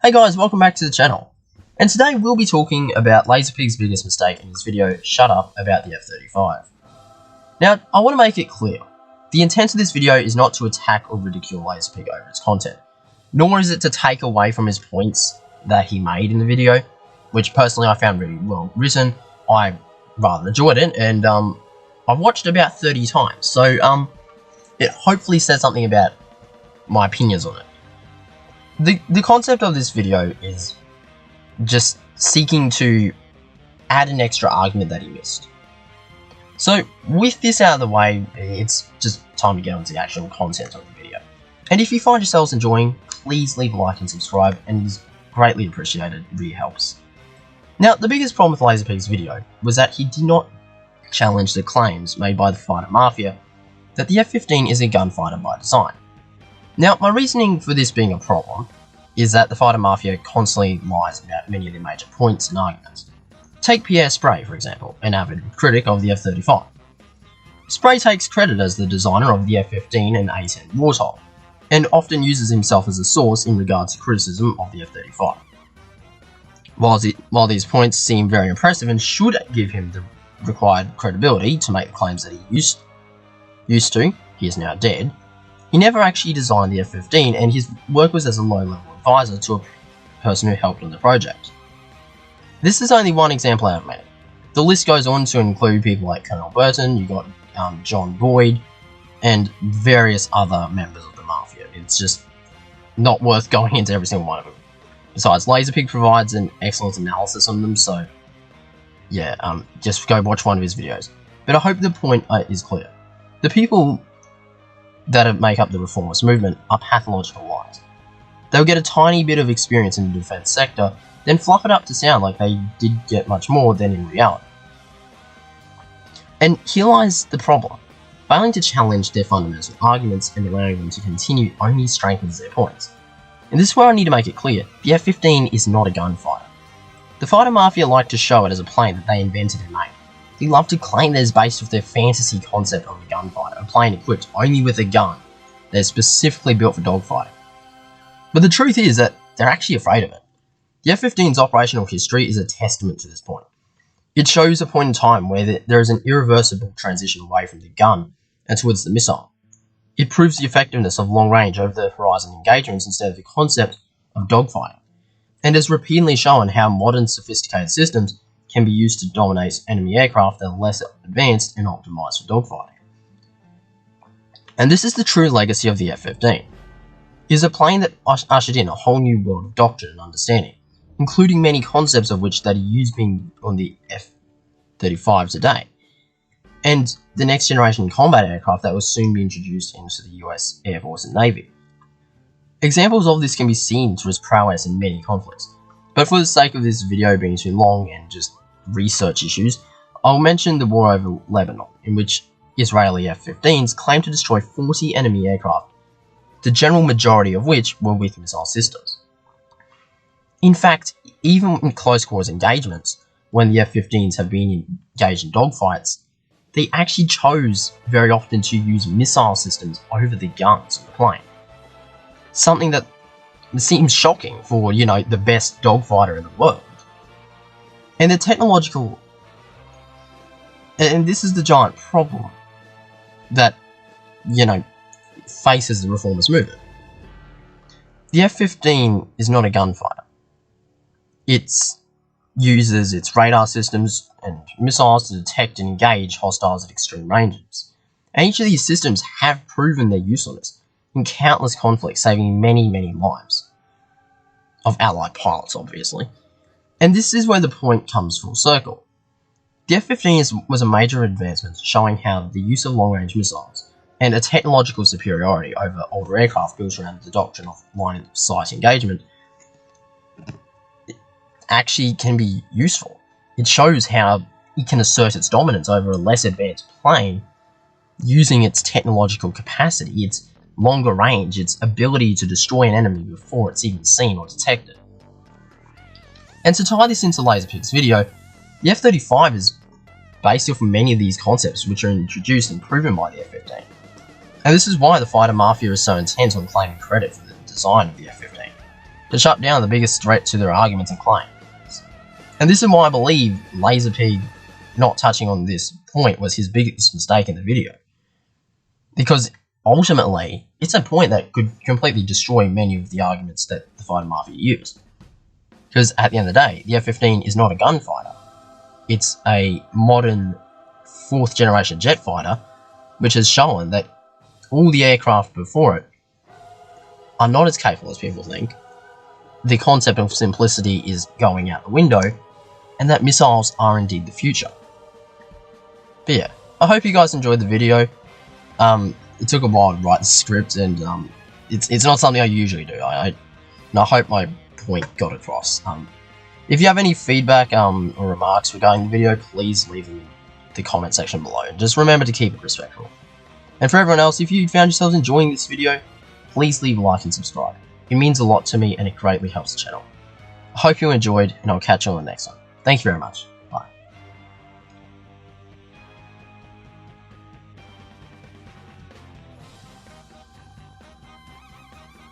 Hey guys, welcome back to the channel. And today we'll be talking about Laserpig's biggest mistake in his video, Shut Up About the F-35. Now, I want to make it clear, the intent of this video is not to attack or ridicule Laserpig over its content, nor is it to take away from his points that he made in the video, which personally I found really well written. I rather enjoyed it, and I've watched it about 30 times, so it hopefully says something about my opinions on it. The concept of this video is just seeking to add an extra argument that he missed. So with this out of the way, it's just time to get on to the actual content of the video. And if you find yourselves enjoying, please leave a like and subscribe, and it is greatly appreciated, it really helps. Now, the biggest problem with Laserpig's video was that he did not challenge the claims made by the fighter mafia that the F-15 is a gunfighter by design. Now, my reasoning for this being a problem is that the fighter mafia constantly lies about many of their major points and arguments. Take Pierre Sprey, for example, an avid critic of the F-35. Sprey takes credit as the designer of the F-15 and A-10 Warthog, and often uses himself as a source in regards to criticism of the F-35. While these points seem very impressive and should give him the required credibility to make the claims that he used to, he is now dead, he never actually designed the F-15, and his work was as a low-level advisor to a person who helped on the project. This is only one example out of many. The list goes on to include people like Colonel Burton, you got John Boyd, and various other members of the Mafia. It's just not worth going into every single one of them. Besides, Laserpig provides an excellent analysis on them, so yeah, just go watch one of his videos. But I hope the point is clear. The people that make up the Reformist movement are pathological liars. They'll get a tiny bit of experience in the defense sector, then fluff it up to sound like they did get much more than in reality. And here lies the problem. Failing to challenge their fundamental arguments and allowing them to continue only strengthens their points. And this is where I need to make it clear, the F-15 is not a gunfighter. The fighter mafia like to show it as a plane that they invented and made. They love to claim that it's based off their fantasy concept of a gunfighter, a plane equipped only with a gun that is specifically built for dogfighting. But the truth is that they're actually afraid of it. The F-15's operational history is a testament to this point. It shows a point in time where there is an irreversible transition away from the gun and towards the missile. It proves the effectiveness of long-range over-the-horizon engagements instead of the concept of dogfighting, and has repeatedly shown how modern sophisticated systems can be used to dominate enemy aircraft that are less advanced and optimized for dogfighting. And this is the true legacy of the F-15. It is a plane that ushered in a whole new world of doctrine and understanding, including many concepts of which that are used being on the F-35 today, and the next generation combat aircraft that will soon be introduced into the US Air Force and Navy. Examples of this can be seen through its prowess in many conflicts, but for the sake of this video being too long and just research issues, I'll mention the war over Lebanon, in which Israeli F-15s claimed to destroy 40 enemy aircraft, the general majority of which were with missile systems. In fact, even in close quarters engagements, when the F-15s have been engaged in dogfights, they actually chose very often to use missile systems over the guns of the plane. Something that seems shocking for, the best dogfighter in the world. And the technological... And this is the giant problem that, faces the Reformist movement. The F-15 is not a gunfighter. It uses its radar systems and missiles to detect and engage hostiles at extreme ranges. And each of these systems have proven their usefulness in countless conflicts, saving many, many lives. Of Allied pilots, obviously. And this is where the point comes full circle. The F-15 was a major advancement, showing how the use of long-range missiles and a technological superiority over older aircraft built around the doctrine of line of sight engagement actually can be useful. It shows how it can assert its dominance over a less advanced plane using its technological capacity, its longer range, its ability to destroy an enemy before it's even seen or detected. And to tie this into Laserpig's video, the F-35 is based off many of these concepts which are introduced and proven by the F-15. And this is why the fighter mafia is so intent on claiming credit for the design of the F-15. to shut down the biggest threat to their arguments and claims. And this is why I believe Laserpig not touching on this point was his biggest mistake in the video. Because ultimately, it's a point that could completely destroy many of the arguments that the fighter mafia used. Because at the end of the day, the F-15 is not a gunfighter. It's a modern 4th generation jet fighter, which has shown that all the aircraft before it are not as capable as people think. The concept of simplicity is going out the window, and that missiles are indeed the future. But yeah, I hope you guys enjoyed the video. It took a while to write the script, and it's not something I usually do. I hope my point got across. If you have any feedback or remarks regarding the video, please leave them in the comment section below. And just remember to keep it respectful. And for everyone else, if you found yourselves enjoying this video, please leave a like and subscribe. It means a lot to me and it greatly helps the channel. I hope you enjoyed, and I'll catch you on the next one. Thank you very much.